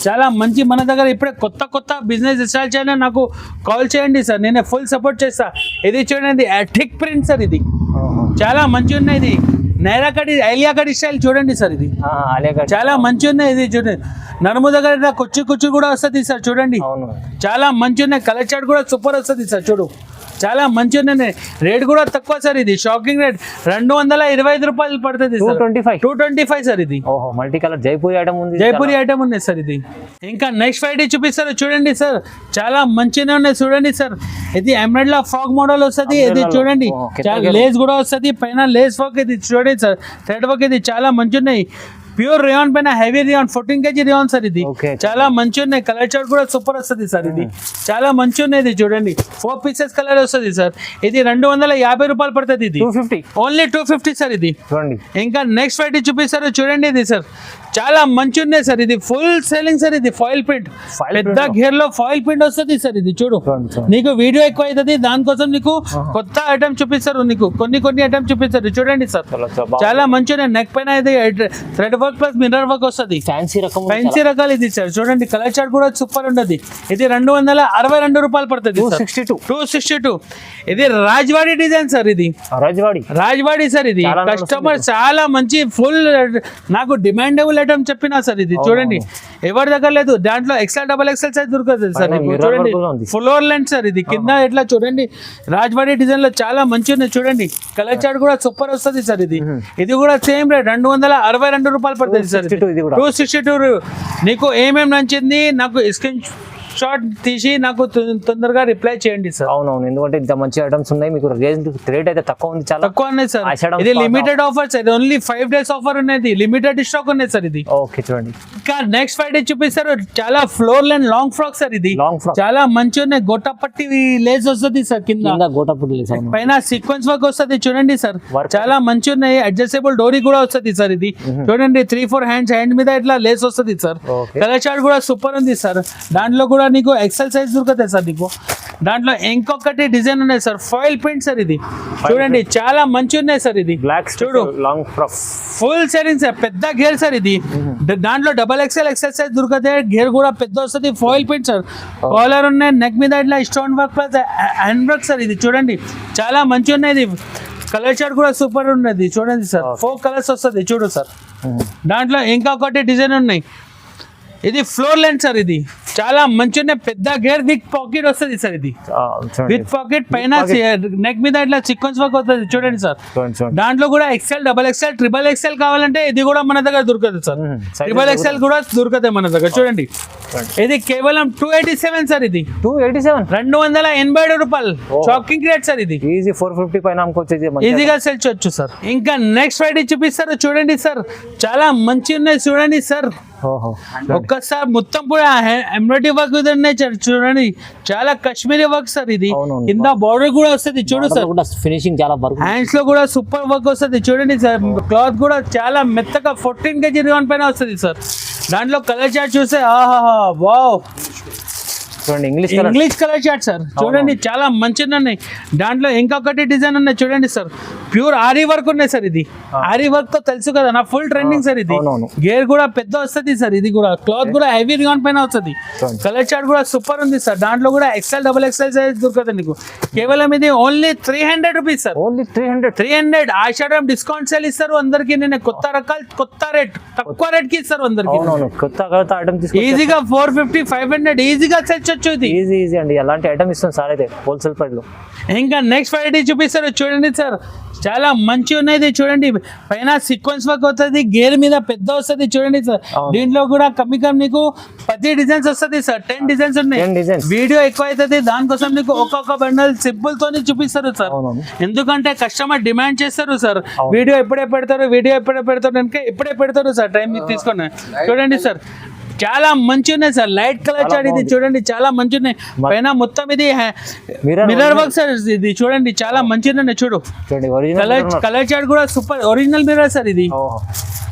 చాలా మంచి. మన దగ్గర ఇప్పుడే కొత్త బిజినెస్ స్టార్ట్ చేయాలని నాకు కాల్ చేయండి సార్, నేనే ఫుల్ సపోర్ట్ చేస్తా. ఇది చూడండి అటిక్ ప్రింట్ సార్. ఇది చాలా మంచి ఉన్నాయి. ఇది నైరా కట్, ఐలియా కట్ స్టైల్ చూడండి సార్. ఇది చాలా మంచి ఉన్నాయి. ఇది చూడండి నడుము దగ్గర కుచ్చు కూడా వస్తుంది సార్. చూడండి చాలా మంచి ఉన్నాయి. కలర్ చార్ట్ కూడా సూపర్ వస్తుంది సార్. చూడు చాలా మంచి ఉన్నాయి. రేట్ కూడా తక్కువ సార్. ఇది షాకింగ్ రేట్ 225 రూపాయలు పడుతుంది. 225 సార్. ఇది మల్టీ కలర్ జైపూరి ఐటమ్ ఉంది. జైపూరి ఐటమ్ ఉన్నాయి సార్. ఇది ఇంకా నెక్స్ట్ వెరైటీ చూపిస్తారు చూడండి సార్. చాలా మంచిగా ఉన్నాయి చూడండి సార్. ఇది ఎమరాల్డ్ లా ఫ్రాక్ మోడల్ వస్తుంది. ఇది చూడండి లేస్ కూడా వస్తుంది, పైన లేస్ వర్క్. ఇది చూడండి సార్ థ్రెడ్ వర్క్. ఇది చాలా మంచి ఉన్నాయి. ప్యూర్ రేయాన్ పైన heavy rayon 14 kg rayon sir. ఇది చాలా మంచి ఉన్నాయి. కలర్ చార్ట్ కూడా సూపర్ వస్తుంది సార్. ఇది చాలా మంచి ఉన్నాయి. ఇది చూడండి 4 పీసెస్ కలర్ వస్తుంది సార్. ఇది 250 రూపాయలు పడుతుంది. ఇది 250 ఓన్లీ 250 సార్. ఇది చూడండి ఇంకా నెక్స్ట్ వెరైటీ చూపిస్తారు చూడండి. ఇది సార్ చాలా మంచి ఉన్నాయి సార్. ఇది ఫుల్ సేలింగ్ సార్. ఇది ఫాయిల్ ప్రింట్, పెద్ద గేర్ లో ఫాయిల్ ప్రింట్ వస్తుంది సార్. ఇది చూడు నీకు వీడియో ఎక్కువ అవుతుంది, దానికోసం నీకు కొత్త ఐటమ్ చూపిస్తారు. నీకు కొన్ని ఐటమ్ చూపిస్తారు చూడండి సార్. చాలా మంచి ఉన్నాయి. నెక్ పైన ఇది thread work plus mirror work వస్తుంది. ఫ్యాన్సీ రకాలు ఇది సార్. చూడండి కలర్ చార్ట్ కూడా సూపర్ ఉండదు. ఇది 262 రూపాయలు పడుతుంది. 262. ఇది రాజ్వాడి డిజైన్ సార్. ఇది రాజ్వాడి సార్. ఇది కస్టమర్ చాలా మంచి ఫుల్ నాకు డిమాండబుల్ ఐటమ్ చెప్పినా సార్. ఇది చూడండి ఎవరి దగ్గర లేదు. దాంట్లో XL XXL సైజ్ దొరుకుతుంది సార్. చూడండి ఫ్లోర్ లెంత్ సార్. ఇది కింద ఎట్లా చూడండి రాజ్వాడి డిజైన్ లో చాలా మంచి ఉన్నాయి. చూడండి కలర్ చార్ట్ కూడా సూపర్ వస్తుంది సార్. ఇది కూడా సేమ్ రేట్ 262 రూపాయలు పడుతుంది సార్. 262. నీకు ఏమేమి నచ్చింది నాకు స్క్రీన్ షాట్ తీసి నాకు తొందరగా రిప్లై చేయండి సార్. అవునవును, ఎందుకంటే ఇంత మంచి ఐటమ్స్ ఉన్నాయి. మీకు రేట్ అయితే తక్కువ ఉంది, చాలా తక్కువ ఉన్నాయి సార్. ఇది limited offer sir. Only 5 days offer ఉన్నది. లిమిటెడ్ స్టాక్ ఉన్నాయి సార్. ఇది ఓకే చూడండి. ఇంకా నెక్స్ట్ ఫ్రైడే చూపిస్తారు. చాలా floor line long frock sir. ఇది చాలా మంచి ఉన్నాయి. గోటాపట్టి లేస్ వస్తుంది సార్. కింద గోటాపట్టి లేస్, పైన సీక్వెన్స్ వర్క్ వస్తుంది చూడండి సార్. చాలా మంచి ఉన్నాయి. అడ్జస్టబుల్ డోరీ కూడా వస్తుంది సార్. ఇది చూడండి 3-4 హ్యాండ్ మీద ఇట్లా లేస్ వస్తుంది సార్. కలర్ చార్ట్ కూడా సూపర్ ఉంది సార్. దాంట్లో కూడా నీకు ఎక్సెల్ సైజ్ దొరుకుతాయి సార్. నీకు దాంట్లో ఇంకొకటి డిజైన్ ఉన్నాయి సార్. Foil print sir. ఇది చూడండి చాలా మంచి ఉన్నాయి సార్. ఇది బ్లాక్ చూడు long frock full setting sir. పెద్ద గేర్ సార్. ఇది దాంట్లో XXL సైజ్ దొరుకుతాయి. గేర్ కూడా పెద్ద వస్తుంది. Foil print sir. కాలర్ ఉన్నాయి. నెక్ మీద ఇట్లా stone work plus hand work sir. ఇది చూడండి చాలా మంచి ఉన్నాయి. ఇది కలర్ చార్ట్ కూడా సూపర్ ఉన్నది చూడండి సార్. 4 కలర్స్ వస్తుంది చూడు సార్. దాంట్లో ఇంకొకటి డిజైన్ ఉన్నాయి. ఇది ఫ్లోర్ లెంత్ సార్. ఇది చాలా మంచి ఉన్నాయి. పెద్ద గేర్ విత్ పాకెట్ వస్తుంది సార్. ఇది విత్ పాకెట్ పైన నెక్ మీద ఇట్లా సీక్వెన్స్ వర్క్ వస్తుంది చూడండి సార్. దాంట్లో కూడా XL XXL XXL కావాలంటే ఇది కూడా మన దగ్గర దొరుకుతుంది సార్. XXL కూడా దొరుకుతాయి మన దగ్గర చూడండి. ఇది కేవలం 287 సార్. ఇది 287 287 రూపాయలు. Shocking rate sir. ఇది ఈజీ 450 పైన అమ్ముకోవచ్చు, ఈజీగా సెల్ చేయొచ్చు సార్. ఇంకా నెక్స్ట్ వెరైటీ చూపిస్తారు చూడండి సార్, చాలా మంచి ఉన్నాయి చూడండి సార్. ఒక్కసారి మొత్తం కూడా ఎంబ్రాయిడరీ వర్క్ ఉన్నాయి సార్. చూడండి చాలా కాశ్మీరీ వర్క్ సార్. ఇది కింద బార్డర్ కూడా వస్తుంది చూడు సార్. ఫినిషింగ్ చాలా హ్యాండ్స్ లో కూడా సూపర్ వర్క్ వస్తుంది చూడండి సార్. క్లాత్ కూడా చాలా మెత్తగా 14 kg రియాన్ పైన వస్తుంది సార్. దాంట్లో కలర్ చార్ట్ చూస్తే ఆహా wow, English colour chart sir. చూడండి చాలా మంచిగా ఉన్నాయి. దాంట్లో ఇంకొకటి డిజైన్ ఉన్నాయి చూడండి సార్. ప్యూర్ ఆరీ వర్క్ ఉన్నాయి సార్. ఇది ఆరీ వర్క్ తో తెలుసు కదా నా ఫుల్ ట్రెండింగ్ సార్. ఇది గేర్ కూడా పెద్ద వస్తుంది సార్. ఇది కూడా క్లాత్ కూడా హెవీ రియాన్ పైన వస్తుంది. కలర్ చార్ట్ కూడా సూపర్ ఉంది సార్. దాంట్లో కూడా XL XXL సైజ్ దొరుకుతుంది నీకు. కేవలం ఇది ఓన్లీ 300 రూపీస్ సార్. ఓన్లీ 300. ఆషాఢం డిస్కౌంట్ సేల్ ఇస్తారు అందరికి. నేను కొత్త రకాలు కొత్త రేట్ తక్కువ రేట్ కి ఇస్తారు అందరికి. ఈజీగా 450 500 ఈజీగా సెల్ చేయొచ్చు. ఇది ఈజీ అండి. అలాంటి ఐటమ్ ఇస్తాం సార్ అయితే హోల్సేల్ ప్రైస్ లో. ఇంకా నెక్స్ట్ వెరైటీ చూపిస్తారు చూడండి సార్. చాలా మంచి ఉన్నాయి చూడండి. పైన సీక్వెన్స్ వర్క్ అవుతుంది, గేర్ మీద పెద్ద వస్తుంది చూడండి సార్. దీంట్లో కూడా కమ్మి నీకు 10 డిజైన్స్ వస్తుంది సార్. 10 డిజైన్స్ ఉన్నాయి. వీడియో ఎక్కువ అవుతుంది, దానికోసం నీకు ఒక్కొక్క బండల్ సింపుల్ తోని చూపిస్తారు సార్. ఎందుకంటే కస్టమర్ డిమాండ్ చేస్తారు సార్. వీడియో ఎప్పుడే పెడతారు అంటే ఇప్పుడే పెడతారు సార్. టైం తీసుకున్నా చూడండి సార్. చాలా మంచి ఉన్నాయి సార్. Light colour chart. ఇది చూడండి చాలా మంచి ఉన్నాయి. పైన మొత్తం ఇది మిర్రర్ వర్క్ సార్. ఇది చూడండి చాలా మంచిగా ఉన్నాయి. చూడు కలర్ చార్ట్ కూడా సూపర్ ఒరిజినల్ మిర్రర్ సార్.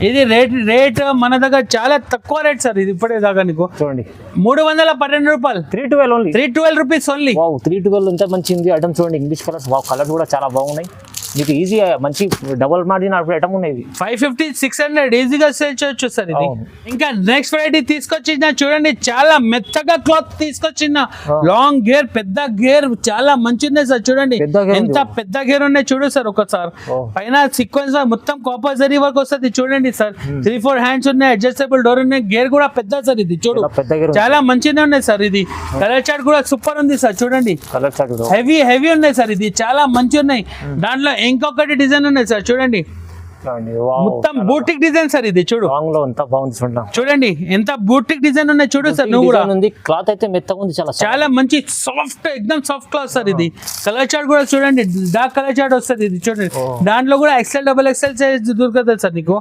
ఇది రేట్ మన దగ్గర చాలా తక్కువ రేట్ సార్. ఇది ఇప్పుడే దాకా నీకు చూడండి 312 రూపాయలు. 312 రూపీస్ ఓన్లీ. 312 ఎంత మంచిది ఐటమ్ చూడండి. ఇంగ్లీష్ కలర్స్ కలర్ కూడా చాలా బాగున్నాయి. మీకు ఈజీ మంచి డబుల్ మార్జిన్ ఐటమ్ ఉన్నాయి. 550 600 ఈజీగా సేల్ చేయొచ్చు సార్. ఇది ఇంకా నెక్స్ట్ వెరైటీ తీసుకొచ్చిన చూడండి. చాలా మెత్తగా క్లాత్ తీసుకొచ్చిన లాంగ్ గేర్ పెద్ద గేర్ చాలా మంచి ఉన్నాయి సార్. చూడండి ఎంత పెద్ద గేర్ ఉన్నాయి చూడు సార్. ఒకసారి పైన సీక్వెన్స్ మొత్తం కాపర్ జరీ వర్క్ వస్తుంది చూడండి సార్. 3-4 హ్యాండ్స్ ఉన్నాయి, అడ్జస్టబుల్ డోర్ ఉన్నాయి, గేర్ కూడా పెద్ద సార్. ఇది చూడు చాలా మంచిగా ఉన్నాయి సార్. ఇది కలర్ చార్ట్ కూడా సూపర్ ఉంది సార్. చూడండి హెవీ ఉన్నాయి సార్. ఇది చాలా మంచి ఉన్నాయి. దాంట్లో ఇంకొకటి డిజైన్ ఉన్నాయి సార్. చూడండి మొత్తం బూటిక్ డిజైన్ సార్. ఇది చూడు చూడండి ఎంత బూటిక్ డిజైన్ ఉన్నాయి చూడు సార్. నువ్వు కూడా క్లాత్ అయితే మెత్తగా ఉంది, చాలా మంచి సాఫ్ట్ ఎక్దమ్ సాఫ్ట్ క్లాత్ సార్. ఇది కలర్ చార్ట్ కూడా చూడండి డార్క్ కలర్ చార్ట్ వస్తుంది. ఇది చూడండి దాంట్లో కూడా XL XXL సైజ్ దొరుకుతుంది సార్ నీకు.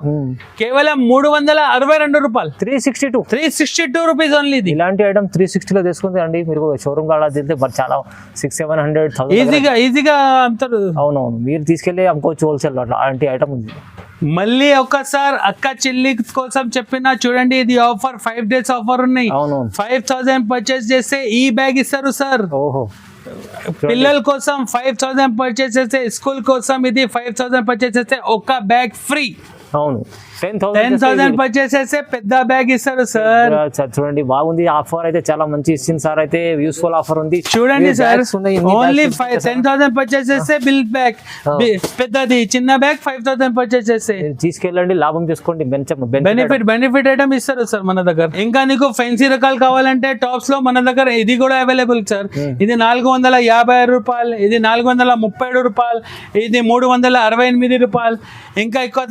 కేవలం 362 రూపాయలు. 362 రూపీస్ ఓన్లీ. ఇది ఇలాంటి ఐటమ్ 360 లో తీసుకుంటే అండి మీరు షోరూమ్ కాడ తింటే చాలా 600-700 ఈజీగా అమ్ముతారు. అవునవును, మీరు తీసుకెళ్లి అమ్ముకోవచ్చు హోల్సేల్. అలాంటి ఐటమ్ ఉంది. మళ్ళీ ఒకసారి అక్క చెల్లి కోసం చెప్పిన చూడండి. ఇది ఆఫర్ 5 days ఆఫర్ ఉన్నాయి. 5000 పర్చేస్ చేస్తే ఈ బ్యాగ్ ఇస్తారు సార్. పిల్లల కోసం 5000 పర్చేస్ చేస్తే, స్కూల్ కోసం ఇది 5000 పర్చేస్ చేస్తే ఒక బ్యాగ్ ఫ్రీ. అవును 10,000 పర్చేస్ చేస్తే పెద్ద బ్యాగ్ ఇస్తారు సార్. చూడండి బాగుంది ఆఫర్ అయితే, చాలా మంచి ఇచ్చింది సార్. అయితే యూస్ఫుల్ ఆఫర్ ఉంది చూడండి సార్. ఓన్లీ 10,000 పర్చేస్ చేస్తే బిల్ బ్యాగ్ పెద్దది, చిన్న బ్యాగ్ 5,000 పర్చేస్ చేస్తే తీసుకెళ్ళండి, లాభం చేసుకోండి. బెనిఫిట్ ఐటమ్ ఇస్తారు సార్ మన దగ్గర. ఇంకా నీకు ఫ్యాన్సీ రకాలు కావాలంటే టాప్స్ లో మన దగ్గర ఇది కూడా అవైలబుల్ సార్. ఇది 450 రూపాయలు, ఇది 437 రూపాయలు, ఇది 368 రూపాయలు. ఇంకా ఎక్కువ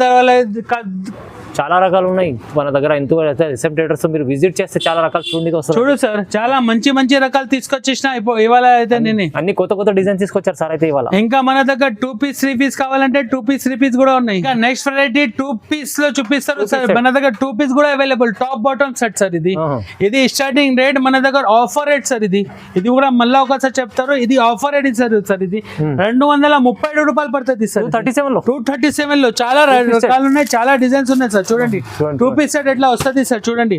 చాలా రకాలు ఉన్నాయి మన దగ్గర. రిసెప్టర్స్ మీరు విజిట్ చేస్తే చాలా రకాలు చూడు సార్. చాలా మంచి రకాలు తీసుకొచ్చేసిన ఇవాళ అయితే నేను అన్ని కొత్త డిజైన్ తీసుకొచ్చారు సార్. అయితే ఇవాళ ఇంకా మన దగ్గర 2 piece 3 piece కావాలంటే 2 piece 3 piece కూడా ఉన్నాయి. ఇంకా నెక్స్ట్ వెరైటీ 2 piece లో చూపిస్తారు సార్. మన దగ్గర 2 piece కూడా available, top bottom set sir. ఇది స్టార్టింగ్ రేట్ మన దగ్గర ఆఫర్ రేట్ సార్. ఇది కూడా మళ్ళీ ఒకసారి చెప్తారు. ఇది ఆఫర్ రేట్ సార్. ఇది 237 రూపాయలు పడుతుంది సార్. 237 లో చాలా రకాలు ఉన్నాయి, చాలా డిజైన్స్ ఉన్నాయి సార్. చూడండి 2 piece సెట్ ఎట్లా వస్తుంది సార్. చూడండి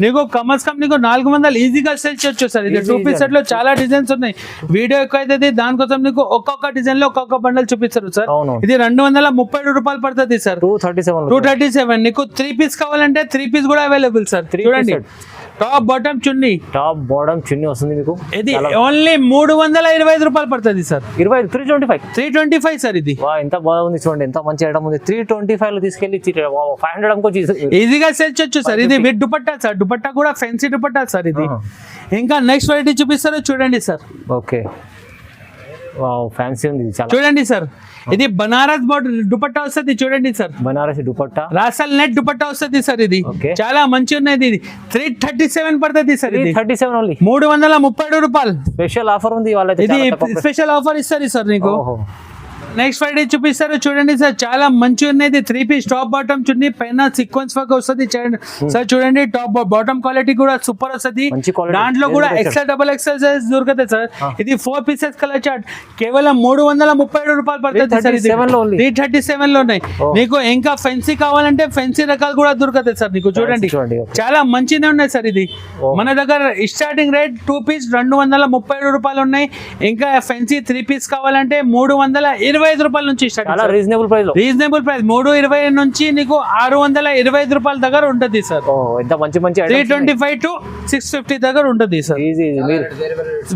నీకు కమస్ కమ్ నీకు 400 ఈజీగా సేల్ చేయొచ్చు సార్. ఇది 2 piece సెట్ లో చాలా డిజైన్స్ ఉన్నాయి. వీడియో ఎక్కువ అయితే దానికోసం నీకు ఒక్కొక్క డిజైన్ లో ఒక్కొక్క బండల్ చూపిస్తారు సార్. ఇది 237 రూపాయలు పడుతుంది సార్. 237 నీకు 3 piece కావాలంటే 3 piece కూడా అవైలబుల్ సార్. చూడండి టాప్ బాటమ్ చున్నీ వస్తుంది మీకు. ఇది ఓన్లీ 325 రూపాయలు పడుతుంది సార్. 325 సార్. ఇది ఎంత బాగుంది చూడండి, ఎంత మంచి ఐటమ్ ఉంది. 325 లో తీసుకెళ్లి 500 అమ్ముకోవచ్చు, ఈజీగా సేల్ చేయొచ్చు సార్. ఇది విత్ దుపట్టా సార్. దుపట్టా కూడా ఫ్యాన్సీ దుపట్టా సార్. ఇది ఇంకా నెక్స్ట్ వెరైటీ చూపిస్తారు చూడండి సార్. ఓకే ఫ్యాన్సీ ఉంది చాలా. చూడండి సార్, ఇది బనారస్ బోర్డర్ దుపట్టా వస్తుంది చూడండి సార్, బనారసి దుపట్టా రాసల్ నెట్ దుపట్టా వస్తుంది సార్. ఇది Okay. చాలా మంచి ఉన్నది. ఇది 337 పడుతుంది సార్. ఇది 37 ఓన్లీ, 337 రూపాయలు. స్పెషల్ ఆఫర్ ఉంది వాళ్ళ. ఇది స్పెషల్ ఆఫర్ ఇస్తారు సార్ నీకు. నెక్స్ట్ ఫ్రైడే చూపిస్తారు చూడండి సార్, చాలా మంచి ఉన్నది. 3 పీస్ టాప్ బాటమ్ చున్నీ, పైన సీక్వెన్స్ వర్క్ వస్తుంది సార్. చూడండి టాప్ బాటమ్ క్వాలిటీ కూడా సూపర్ వస్తుంది. దాంట్లో కూడా ఎక్సెల్ డబుల్ ఎక్సెల్ సైజ్ దొరుకుతాయి సార్. ఇది 4 పీసెస్ కలర్ చార్ట్ కేవలం 337 రూపాయలు పడుతుంది సార్. 337 లో ఉన్నాయి. నీకు ఇంకా ఫెన్సీ కావాలంటే ఫెన్సీ రకాలు కూడా దొరుకుతాయి సార్ నీకు. చూడండి చాలా మంచిగా ఉన్నాయి సార్. ఇది మన దగ్గర స్టార్టింగ్ రేట్ 2 పీస్ 237 రూపాయలు ఉన్నాయి. ఇంకా ఫెన్సీ 3 పీస్ కావాలంటే 325 రూపాయల నుంచి స్టార్ట్. రీజనబుల్ ప్రైస్, 320 నుంచి నీకు 625 రూపాయల దగ్గర ఉంటుంది సార్. ఎంత మంచి మంచి 325 to 650 దగ్గర ఉంటుంది సార్.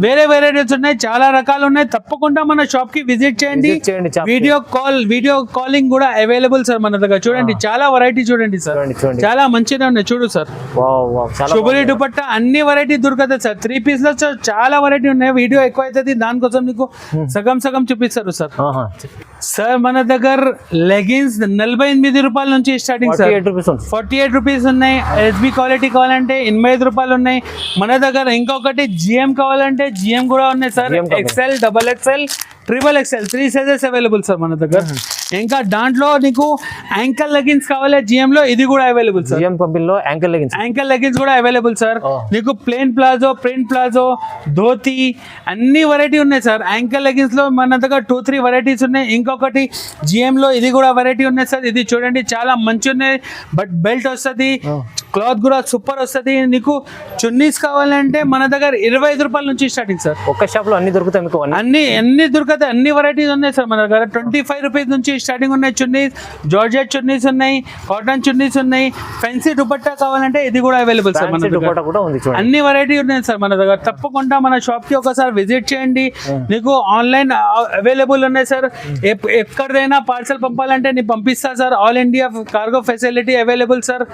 వేరే వెరైటీస్ ఉన్నాయి, చాలా రకాలు ఉన్నాయి. తప్పకుండా మన షాప్ కి విజిట్ చేయండి. వీడియో కాలింగ్ కూడా అవైలబుల్ సార్ మన దగ్గర. చూడండి చాలా వెరైటీ చూడండి సార్, చాలా మంచిగా ఉన్నాయి. చూడు సార్, శుభ్రీ దుపట్టా అన్ని వెరైటీ దొరుకుతాయి సార్. 3 పీస్ లో చాలా వెరైటీ ఉన్నాయి. వీడియో ఎక్కువ అవుతుంది, దానికోసం నీకు సగం చూపిస్తారు సార్. సార్ మన దగ్గర లెగిన్స్ 48 రూపాయల నుంచి స్టార్టింగ్ సార్. 48 రూపీస్ ఉన్నాయి. ఎస్బి క్వాలిటీ కావాలంటే 85 రూపాయలు ఉన్నాయి మన దగ్గర. ఇంకొకటి జిఎం కావాలంటే జిఎం కూడా ఉన్నాయి sir. XL, double XL, triple XL 3 sizes available sir మన దగ్గర. ఇంకా దాంట్లో నీకు యాంకల్ లెగిన్స్ కావాలి జిఎం లో, ఇది కూడా అవైలబుల్ సార్. జిఎం కంపెనీలో యాంకల్ లెగిన్స్ కూడా అవైలబుల్ సార్. నీకు plain palazzo, print palazzo, dhoti అన్ని వెరైటీ ఉన్నాయి సార్. యాంకల్ లెగిన్స్ లో మన దగ్గర 2-3 వెరైటీస్ ఉన్నాయి. ఇంకొకటి జిఎం లో ఇది కూడా వెరైటీ ఉన్నాయి సార్. ఇది చూడండి చాలా మంచి ఉన్నాయి. బట్ బెల్ట్ వస్తుంది, క్లాత్ కూడా సూపర్ వస్తుంది. నీకు చున్నీస్ కావాలంటే మన దగ్గర 25 రూపాయల నుంచి స్టార్టింగ్ సార్. ఒక్క షాప్ లో అన్ని దొరుకుతాయి మీకు. అన్ని దొరుకుతాయి, అన్ని వెరైటీస్ ఉన్నాయి సార్ మన దగ్గర. 25 రూపీస్ నుంచి స్టార్టింగ్ ఉన్నాయి చున్నీస్. జార్జెట్ చున్నీస్ ఉన్నాయి, కాటన్ చున్నీస్ ఉన్నాయి. ఫెన్సీ దుపట్టా కావాలంటే ఇది కూడా అవైలబుల్ సార్ మన దగ్గర. అన్ని వెరైటీ ఉన్నాయి సార్ మన దగ్గర. తప్పకుండా మన షాప్ కి ఒకసారి విజిట్ చేయండి. నీకు ఆన్లైన్ అవైలబుల్ ఉన్నాయి సార్. ఎక్కడైనా పార్సల్ పంపాలంటే నేను పంపిస్తా sir. All India cargo facility available sir.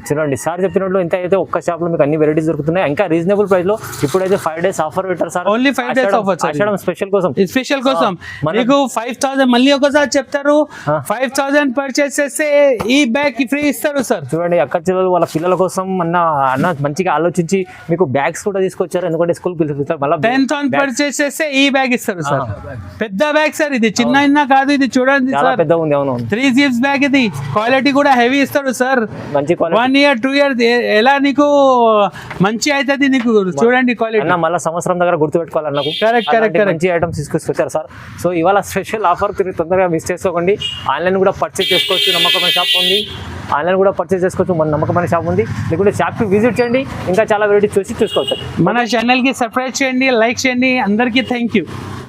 చూడండి సార్ చెప్పినట్లు ఇంత అయితే ఒక్క షాప్ లో మీకు అన్ని వెరైటీస్ దొరుకుతున్నాయి. ఇంకా రీజనబుల్ ప్రైస్ లో. ఇప్పుడైతే 5 days ఆఫర్ పెట్టారు sir. Only 5 days offer sir. Special కోసం మీకు 5000 మళ్ళీ ఒకసారి చెప్తారు. 5000 పర్చేస్ చేస్తే ఈ బ్యాగ్ ఫ్రీ ఇస్తారు సార్. చూడండి అక్క చెల్లెలు వాళ్ళ పిల్లల కోసం అన్న మంచిగా ఆలోచించి మీకు బ్యాగ్స్ కూడా తీసుకొచ్చారు. ఎందుకంటే స్కూల్ పిలుస్తారు. మళ్ళీ 10,000 పర్చేస్ చేస్తే ఈ బ్యాగ్ ఇస్తారు సార్. పెద్ద బ్యాగ్ సార్. ఇది చిన్న కాదు, ఇది చూడండి సార్ పెద్ద ఉంది. అవును, 3 zips బ్యాగ్. ఇది క్వాలిటీ కూడా హెవీ ఇస్తారు సార్. మంచి క్వాలిటీ. 1 year 2 years ఎలా నీకు మంచి అవుతుంది నీకు. చూడండి క్వాలిటీ. మళ్ళీ సంవత్సరం దగ్గర గుర్తుపెట్టుకోవాలి నాకు. కరెక్ట్ మంచి ఐటమ్స్ తీసుకొచ్చారు సార్. సో ఇవాళ స్పెషల్ ఆఫర్ తొందరగా మిస్ చేసుకోకండి. ఆన్లైన్ కూడా పర్చేస్ చేసుకోవచ్చు, నమ్మకమైన షాప్ ఉంది. ఆన్లైన్ కూడా పర్చేస్ చేసుకోవచ్చు, మన నమ్మకమైన షాప్ ఉంది. లేకుంటే షాప్కి విజిట్ చేయండి, ఇంకా చాలా వెరైటీ చూసుకోవచ్చు. మన ఛానల్కి సబ్స్క్రైబ్ చేయండి, లైక్ చేయండి. అందరికీ థ్యాంక్ యూ.